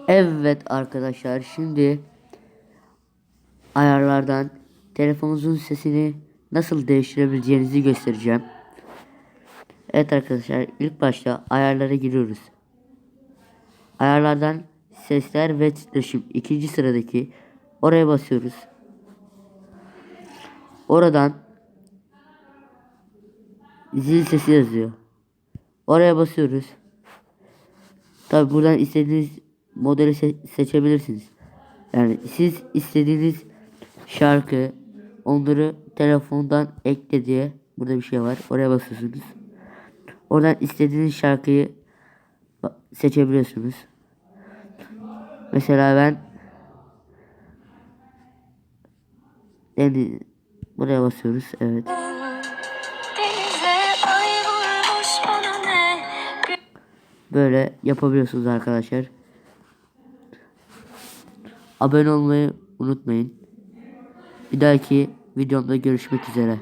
Evet arkadaşlar, şimdi ayarlardan telefonunuzun sesini nasıl değiştirebileceğinizi göstereceğim. Evet arkadaşlar, ilk başta ayarlara giriyoruz. Ayarlardan sesler ve titreşim, ikinci sıradaki oraya basıyoruz. Oradan zil sesi yazıyor. Oraya basıyoruz. Tabi buradan istediğiniz modeli seçebilirsiniz. Yani siz istediğiniz şarkı, onları telefondan ekle diye burada bir şey var. Oraya basıyorsunuz. Oradan istediğiniz şarkıyı seçebiliyorsunuz. Mesela ben yani buraya basıyoruz. Evet. Böyle yapabiliyorsunuz arkadaşlar. Abone olmayı unutmayın. Bir dahaki videomda görüşmek üzere.